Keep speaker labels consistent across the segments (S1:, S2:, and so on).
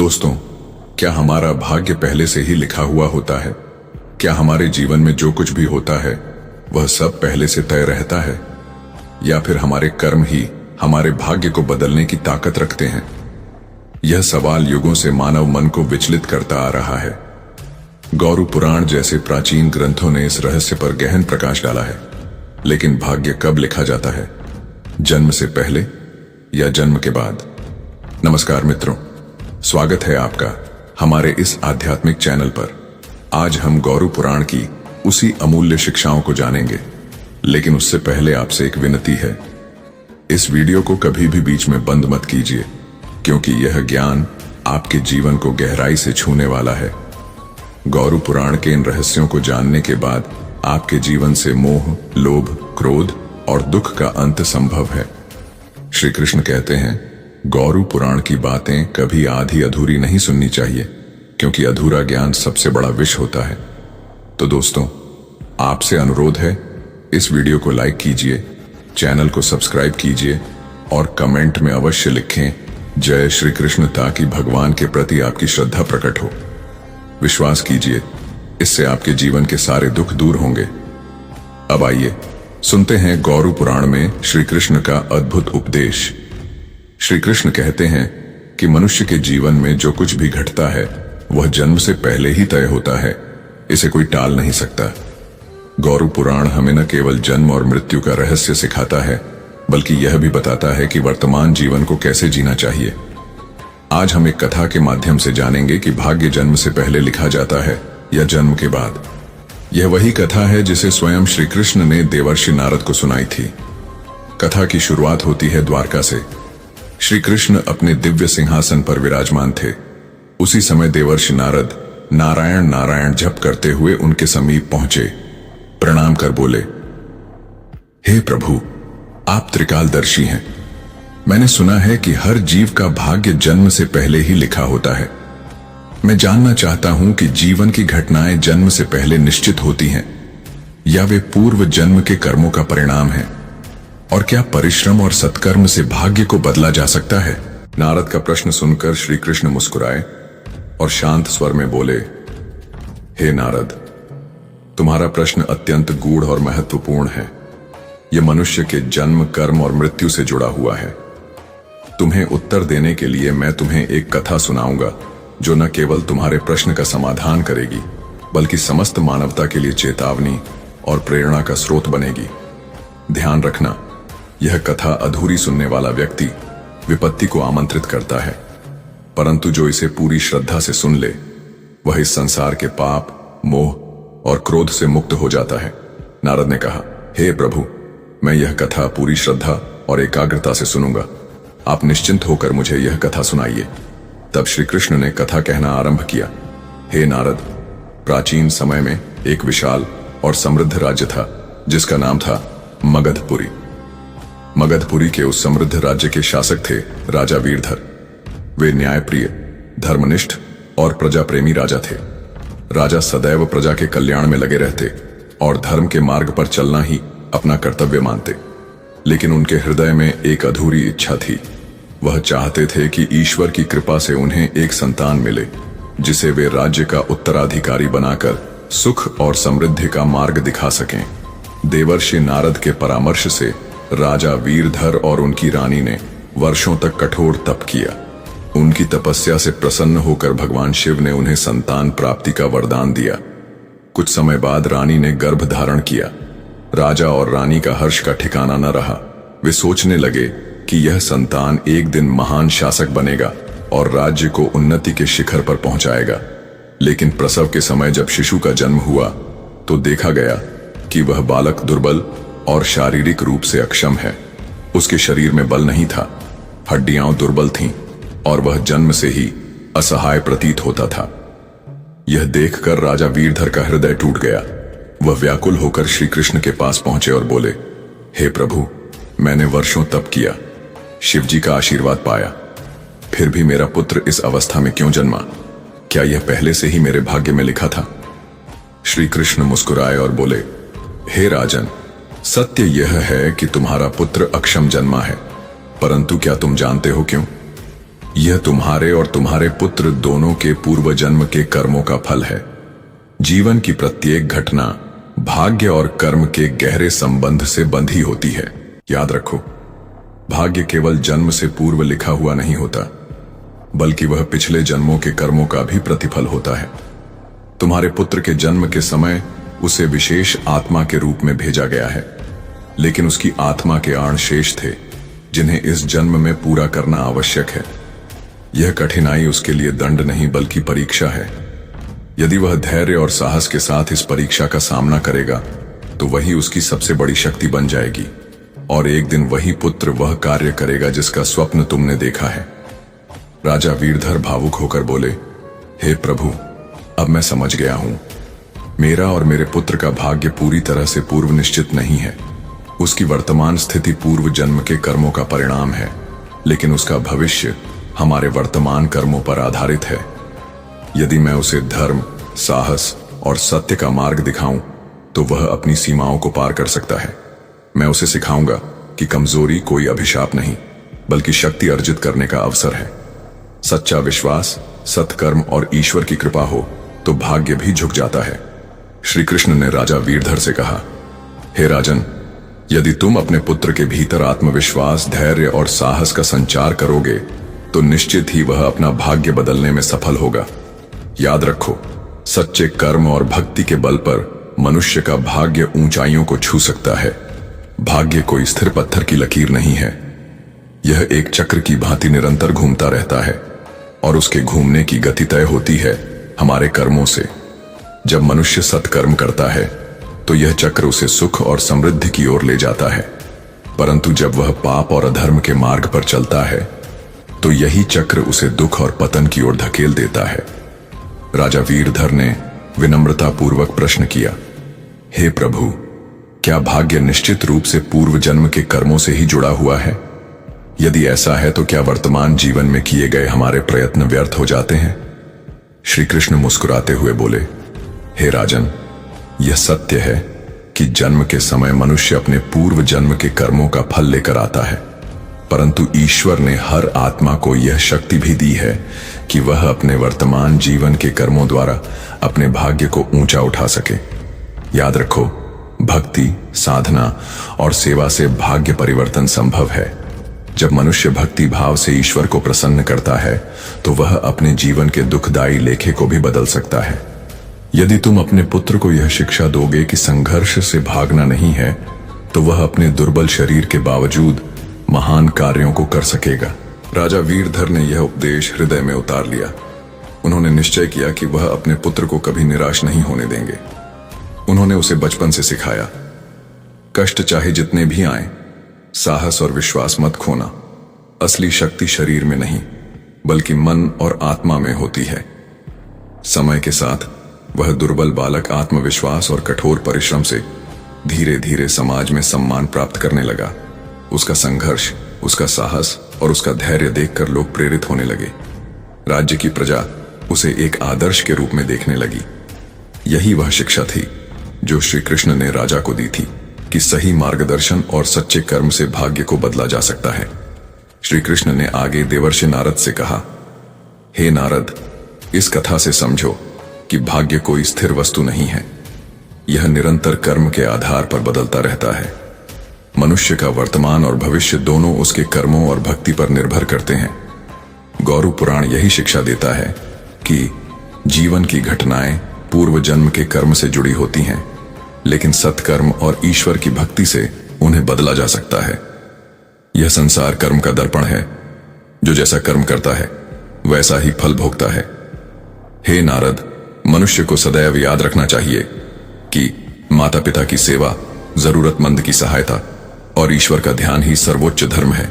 S1: दोस्तों, क्या हमारा भाग्य पहले से ही लिखा हुआ होता है? क्या हमारे जीवन में जो कुछ भी होता है वह सब पहले से तय रहता है, या फिर हमारे कर्म ही हमारे भाग्य को बदलने की ताकत रखते हैं? यह सवाल युगों से मानव मन को विचलित करता आ रहा है। गौरू पुराण जैसे प्राचीन ग्रंथों ने इस रहस्य पर गहन प्रकाश डाला है। लेकिन भाग्य कब लिखा जाता है? जन्म से पहले या जन्म के बाद? नमस्कार मित्रों, स्वागत है आपका हमारे इस आध्यात्मिक चैनल पर। आज हम गौरू पुराण की उसी अमूल्य शिक्षाओं को जानेंगे, लेकिन उससे पहले आपसे एक विनती है। इस वीडियो को कभी भी बीच में बंद मत कीजिए, क्योंकि यह ज्ञान आपके जीवन को गहराई से छूने वाला है। गौरू पुराण के इन रहस्यों को जानने के बाद आपके जीवन से मोह, लोभ, क्रोध और दुख का अंत संभव है। श्री कृष्ण कहते हैं, गौरू पुराण की बातें कभी आधी अधूरी नहीं सुननी चाहिए, क्योंकि अधूरा ज्ञान सबसे बड़ा विष होता है। तो दोस्तों, आपसे अनुरोध है, इस वीडियो को लाइक कीजिए, चैनल को सब्सक्राइब कीजिए और कमेंट में अवश्य लिखें जय श्री कृष्ण, ताकि भगवान के प्रति आपकी श्रद्धा प्रकट हो। विश्वास कीजिए, इससे आपके जीवन के सारे दुख दूर होंगे। अब आइए सुनते हैं गौरू पुराण में श्री कृष्ण का अद्भुत उपदेश। श्री कृष्ण कहते हैं कि मनुष्य के जीवन में जो कुछ भी घटता है वह जन्म से पहले ही तय होता है, इसे कोई टाल नहीं सकता। गौरू पुराण हमें न केवल जन्म और मृत्यु का रहस्य सिखाता है, बल्कि यह भी बताता है कि वर्तमान जीवन को कैसे जीना चाहिए। आज हम एक कथा के माध्यम से जानेंगे कि भाग्य जन्म से पहले लिखा जाता है या जन्म के बाद। यह वही कथा है जिसे स्वयं श्री कृष्ण ने देवर्षि नारद को सुनाई थी। कथा की शुरुआत होती है द्वारका से। श्री कृष्ण अपने दिव्य सिंहासन पर विराजमान थे। उसी समय देवर्षि नारद नारायण नारायण जप करते हुए उनके समीप पहुंचे। प्रणाम कर बोले, हे प्रभु, आप त्रिकालदर्शी हैं। मैंने सुना है कि हर जीव का भाग्य जन्म से पहले ही लिखा होता है। मैं जानना चाहता हूं कि जीवन की घटनाएं जन्म से पहले निश्चित होती हैं, या वे पूर्व जन्म के कर्मों का परिणाम हैं? और क्या परिश्रम और सत्कर्म से भाग्य को बदला जा सकता है? नारद का प्रश्न सुनकर श्री कृष्ण मुस्कुराए और शांत स्वर में बोले, हे नारद, तुम्हारा प्रश्न अत्यंत गूढ़ और महत्वपूर्ण है। यह मनुष्य के जन्म, कर्म और मृत्यु से जुड़ा हुआ है। तुम्हें उत्तर देने के लिए मैं तुम्हें एक कथा सुनाऊंगा, जो न केवल तुम्हारे प्रश्न का समाधान करेगी, बल्कि समस्त मानवता के लिए चेतावनी और प्रेरणा का स्रोत बनेगी। ध्यान रखना, यह कथा अधूरी सुनने वाला व्यक्ति विपत्ति को आमंत्रित करता है, परंतु जो इसे पूरी श्रद्धा से सुन ले वह इस संसार के पाप, मोह और क्रोध से मुक्त हो जाता है। नारद ने कहा, हे प्रभु, मैं यह कथा पूरी श्रद्धा और एकाग्रता से सुनूंगा। आप निश्चिंत होकर मुझे यह कथा सुनाइए। तब श्री कृष्ण ने कथा कहना आरंभ किया। हे नारद, प्राचीन समय में एक विशाल और समृद्ध राज्य था, जिसका नाम था मगधपुरी। मगधपुरी के उस समृद्ध राज्य के शासक थे राजा वीरधर। वे न्यायप्रिय, धर्मनिष्ठ और प्रजा प्रेमी राजा थे। राजा सदैव प्रजा के कल्याण में लगे रहते और धर्म के मार्ग पर चलना ही अपना कर्तव्य मानते। लेकिन उनके हृदय में एक अधूरी इच्छा थी। वह चाहते थे कि ईश्वर की कृपा से उन्हें एक संतान मिले, जिसे वे राज्य का उत्तराधिकारी बनाकर सुख और समृद्धि का मार्ग दिखा सकें। देवर्षि नारद के परामर्श से राजा वीरधर और उनकी रानी ने वर्षों तक कठोर तप किया। उनकी तपस्या से प्रसन्न होकर भगवान शिव ने उन्हें संतान प्राप्ति का वरदान दिया। कुछ समय बाद रानी ने गर्भ धारण किया। राजा और रानी का हर्ष का ठिकाना न रहा। वे सोचने लगे कि यह संतान एक दिन महान शासक बनेगा और राज्य को उन्नति के शिखर पर पहुंचाएगा। लेकिन प्रसव के समय जब शिशु का जन्म हुआ तो देखा गया कि वह बालक दुर्बल और शारीरिक रूप से अक्षम है। उसके शरीर में बल नहीं था, हड्डियां दुर्बल थीं और वह जन्म से ही असहाय प्रतीत होता था। यह देखकर राजा वीरधर का हृदय टूट गया। वह व्याकुल होकर श्री कृष्ण के पास पहुंचे और बोले, हे प्रभु, मैंने वर्षों तप किया, शिव जी का आशीर्वाद पाया, फिर भी मेरा पुत्र इस अवस्था में क्यों जन्मा? क्या यह पहले से ही मेरे भाग्य में लिखा था? श्री कृष्ण मुस्कुराए और बोले, हे राजन, सत्य यह है कि तुम्हारा पुत्र अक्षम जन्मा है, परंतु क्या तुम जानते हो क्यों? यह तुम्हारे और तुम्हारे पुत्र दोनों के पूर्व जन्म के कर्मों का फल है। जीवन की प्रत्येक घटना भाग्य और कर्म के गहरे संबंध से बंधी होती है। याद रखो, भाग्य केवल जन्म से पूर्व लिखा हुआ नहीं होता, बल्कि वह पिछले जन्मों के कर्मों का भी प्रतिफल होता है। तुम्हारे पुत्र के जन्म के समय उसे विशेष आत्मा के रूप में भेजा गया है, लेकिन उसकी आत्मा के आण शेष थे जिन्हें इस जन्म में पूरा करना आवश्यक है। यह कठिनाई उसके लिए दंड नहीं बल्कि परीक्षा है। यदि वह धैर्य और साहस के साथ इस परीक्षा का सामना करेगा तो वही उसकी सबसे बड़ी शक्ति बन जाएगी, और एक दिन वही पुत्र वह कार्य करेगा जिसका स्वप्न तुमने देखा है। राजा वीरधर भावुक होकर बोले, हे प्रभु, अब मैं समझ गया हूं। मेरा और मेरे पुत्र का भाग्य पूरी तरह से पूर्व निश्चित नहीं है। उसकी वर्तमान स्थिति पूर्व जन्म के कर्मों का परिणाम है, लेकिन उसका भविष्य हमारे वर्तमान कर्मों पर आधारित है। यदि मैं उसे धर्म, साहस और सत्य का मार्ग दिखाऊं तो वह अपनी सीमाओं को पार कर सकता है। मैं उसे सिखाऊंगा कि कमजोरी कोई अभिशाप नहीं, बल्कि शक्ति अर्जित करने का अवसर है। सच्चा विश्वास, सत्कर्म और ईश्वर की कृपा हो तो भाग्य भी झुक जाता है। श्री कृष्ण ने राजा वीरधर से कहा, हे राजन, यदि तुम अपने पुत्र के भीतर आत्मविश्वास, धैर्य और साहस का संचार करोगे तो निश्चित ही वह अपना भाग्य बदलने में सफल होगा। याद रखो, सच्चे कर्म और भक्ति के बल पर मनुष्य का भाग्य ऊंचाइयों को छू सकता है। भाग्य कोई स्थिर पत्थर की लकीर नहीं है। यह एक चक्र की भांति निरंतर घूमता रहता है, और उसके घूमने की गति तय होती है हमारे कर्मों से। जब मनुष्य सत्कर्म करता है तो यह चक्र उसे सुख और समृद्धि की ओर ले जाता है, परंतु जब वह पाप और अधर्म के मार्ग पर चलता है तो यही चक्र उसे दुख और पतन की ओर धकेल देता है। राजा वीरधर ने विनम्रतापूर्वक प्रश्न किया, हे प्रभु, क्या भाग्य निश्चित रूप से पूर्व जन्म के कर्मों से ही जुड़ा हुआ है? यदि ऐसा है तो क्या वर्तमान जीवन में किए गए हमारे प्रयत्न व्यर्थ हो जाते हैं? श्री कृष्ण मुस्कुराते हुए बोले, हे राजन, यह सत्य है कि जन्म के समय मनुष्य अपने पूर्व जन्म के कर्मों का फल लेकर आता है, परंतु ईश्वर ने हर आत्मा को यह शक्ति भी दी है कि वह अपने वर्तमान जीवन के कर्मों द्वारा अपने भाग्य को ऊंचा उठा सके। याद रखो, भक्ति, साधना और सेवा से भाग्य परिवर्तन संभव है। जब मनुष्य भक्ति भाव से ईश्वर को प्रसन्न करता है तो वह अपने जीवन के दुखदायी लेखे को भी बदल सकता है। यदि तुम अपने पुत्र को यह शिक्षा दोगे कि संघर्ष से भागना नहीं है, तो वह अपने दुर्बल शरीर के बावजूद महान कार्यों को कर सकेगा। राजा वीरधर ने यह उपदेश हृदय में उतार लिया। उन्होंने निश्चय किया कि वह अपने पुत्र को कभी निराश नहीं होने देंगे। उन्होंने उसे बचपन से सिखाया, कष्ट चाहे जितने भी आए, साहस और विश्वास मत खोना। असली शक्ति शरीर में नहीं, बल्कि मन और आत्मा में होती है। समय के साथ वह दुर्बल बालक आत्मविश्वास और कठोर परिश्रम से धीरे धीरे समाज में सम्मान प्राप्त करने लगा। उसका संघर्ष, उसका साहस और उसका धैर्य देखकर लोग प्रेरित होने लगे। राज्य की प्रजा उसे एक आदर्श के रूप में देखने लगी। यही वह शिक्षा थी जो श्री कृष्ण ने राजा को दी थी कि सही मार्गदर्शन और सच्चे कर्म से भाग्य को बदला जा सकता है। श्री कृष्ण ने आगे देवर्षि नारद से कहा, हे नारद, इस कथा से समझो कि भाग्य कोई स्थिर वस्तु नहीं है। यह निरंतर कर्म के आधार पर बदलता रहता है। मनुष्य का वर्तमान और भविष्य दोनों उसके कर्मों और भक्ति पर निर्भर करते हैं। गौरव पुराण यही शिक्षा देता है कि जीवन की घटनाएं पूर्व जन्म के कर्म से जुड़ी होती हैं, लेकिन सत्कर्म और ईश्वर की भक्ति से उन्हें बदला जा सकता है। यह संसार कर्म का दर्पण है। जो जैसा कर्म करता है वैसा ही फल भोगता है। हे नारद, मनुष्य को सदैव याद रखना चाहिए कि माता पिता की सेवा, जरूरतमंद की सहायता और ईश्वर का ध्यान ही सर्वोच्च धर्म है।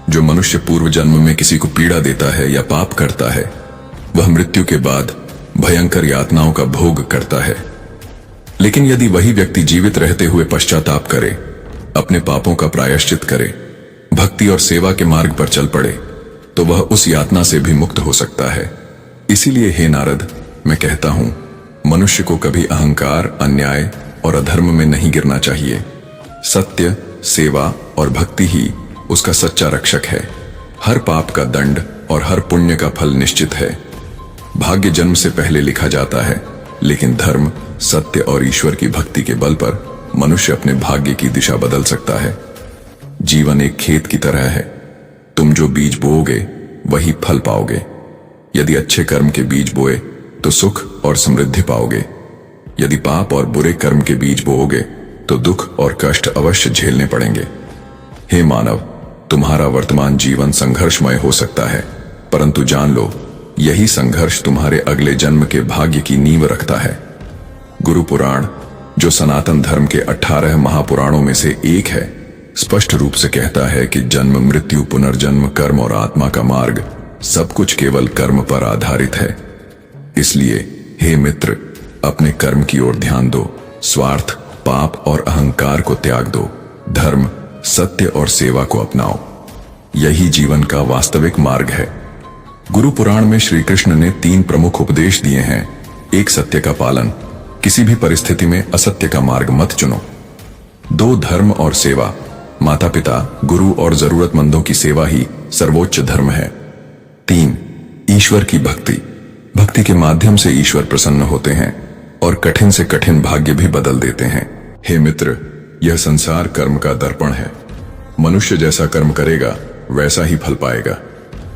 S1: जो मनुष्य पूर्व जन्म में किसी को पीड़ा देता है या पाप करता है, वह मृत्यु के बाद भयंकर यातनाओं का भोग करता है। लेकिन यदि वही व्यक्ति जीवित रहते हुए पश्चाताप करे, अपने पापों का प्रायश्चित करे, भक्ति और सेवा के मार्ग पर चल पड़े, तो वह उस यातना से भी मुक्त हो सकता है। इसीलिए हे नारद, मैं कहता हूं, मनुष्य को कभी अहंकार, अन्याय और अधर्म में नहीं गिरना चाहिए। सत्य, सेवा और भक्ति ही उसका सच्चा रक्षक है। हर पाप का दंड और हर पुण्य का फल निश्चित है। भाग्य जन्म से पहले लिखा जाता है, लेकिन धर्म, सत्य और ईश्वर की भक्ति के बल पर मनुष्य अपने भाग्य की दिशा बदल सकता है। जीवन एक खेत की तरह है। तुम जो बीज बोओगे वही फल पाओगे। यदि अच्छे कर्म के बीज बोए तो सुख और समृद्धि पाओगे। यदि पाप और बुरे कर्म के बीज बोओगे तो दुख और कष्ट अवश्य झेलने पड़ेंगे। हे मानव, तुम्हारा वर्तमान जीवन संघर्षमय हो सकता है, परंतु जान लो, यही संघर्ष तुम्हारे अगले जन्म के भाग्य की नींव रखता है। गुरु पुराण, जो सनातन धर्म के 18 महापुराणों में से एक है, स्पष्ट रूप से कहता है कि जन्म, मृत्यु, पुनर्जन्म, कर्म और आत्मा का मार्ग सब कुछ केवल कर्म पर आधारित है। इसलिए हे मित्र, अपने कर्म की ओर ध्यान दो, स्वार्थ, पाप और अहंकार को त्याग दो, धर्म, सत्य और सेवा को अपनाओ। यही जीवन का वास्तविक मार्ग है। गुरु पुराण में श्री कृष्ण ने 3 प्रमुख उपदेश दिए हैं। 1, सत्य का पालन, किसी भी परिस्थिति में असत्य का मार्ग मत चुनो। 2, धर्म और सेवा, माता पिता, गुरु और जरूरतमंदों की सेवा ही सर्वोच्च धर्म है। 3, ईश्वर की भक्ति, भक्ति के माध्यम से ईश्वर प्रसन्न होते हैं और कठिन से कठिन भाग्य भी बदल देते हैं। हे मित्र, यह संसार कर्म का दर्पण है। मनुष्य जैसा कर्म करेगा वैसा ही फल पाएगा।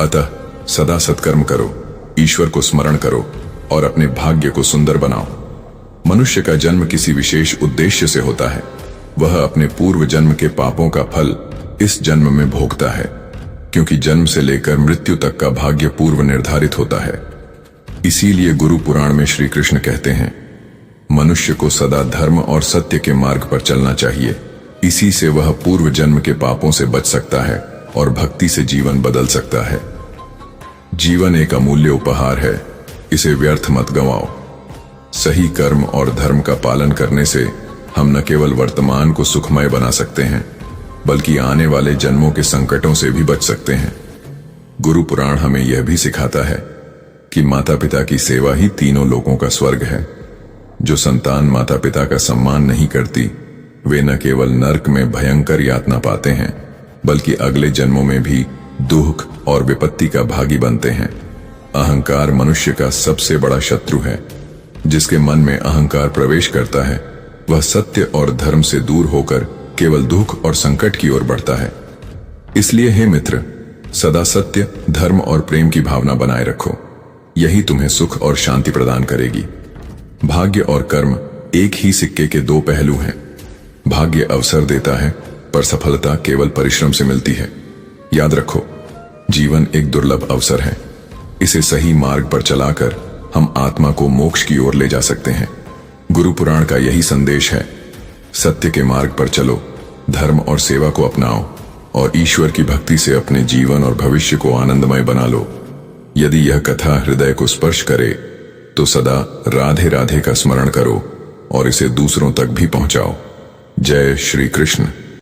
S1: अतः सदा सत्कर्म करो, ईश्वर को स्मरण करो और अपने भाग्य को सुंदर बनाओ। मनुष्य का जन्म किसी विशेष उद्देश्य से होता है। वह अपने पूर्व जन्म के पापों का फल इस जन्म में भोगता है, क्योंकि जन्म से लेकर मृत्यु तक का भाग्य पूर्व निर्धारित होता है। इसीलिए गुरु पुराण में श्री कृष्ण कहते हैं, मनुष्य को सदा धर्म और सत्य के मार्ग पर चलना चाहिए। इसी से वह पूर्व जन्म के पापों से बच सकता है और भक्ति से जीवन बदल सकता है। जीवन एक अमूल्य उपहार है, इसे व्यर्थ मत गंवाओ। सही कर्म और धर्म का पालन करने से हम न केवल वर्तमान को सुखमय बना सकते हैं, बल्कि आने वाले जन्मों के संकटों से भी बच सकते हैं। गुरु पुराण हमें यह भी सिखाता है कि माता पिता की सेवा ही तीनों लोकों का स्वर्ग है। जो संतान माता पिता का सम्मान नहीं करती, वे न केवल नरक में भयंकर यातना पाते हैं, बल्कि अगले जन्मों में भी दुख और विपत्ति का भागी बनते हैं। अहंकार मनुष्य का सबसे बड़ा शत्रु है। जिसके मन में अहंकार प्रवेश करता है, वह सत्य और धर्म से दूर होकर केवल दुख और संकट की ओर बढ़ता है। इसलिए हे मित्र, सदा सत्य, धर्म और प्रेम की भावना बनाए रखो। यही तुम्हें सुख और शांति प्रदान करेगी। भाग्य और कर्म एक ही सिक्के के 2 पहलू हैं। भाग्य अवसर देता है, पर सफलता केवल परिश्रम से मिलती है। याद रखो, जीवन एक दुर्लभ अवसर है। इसे सही मार्ग पर चलाकर हम आत्मा को मोक्ष की ओर ले जा सकते हैं। गुरु पुराण का यही संदेश है। सत्य के मार्ग पर चलो, धर्म और सेवा को अपनाओ और ईश्वर की भक्ति से अपने जीवन और भविष्य को आनंदमय बना लो। यदि यह कथा हृदय को स्पर्श करे तो सदा राधे राधे का स्मरण करो और इसे दूसरों तक भी पहुंचाओ। जय श्री कृष्ण।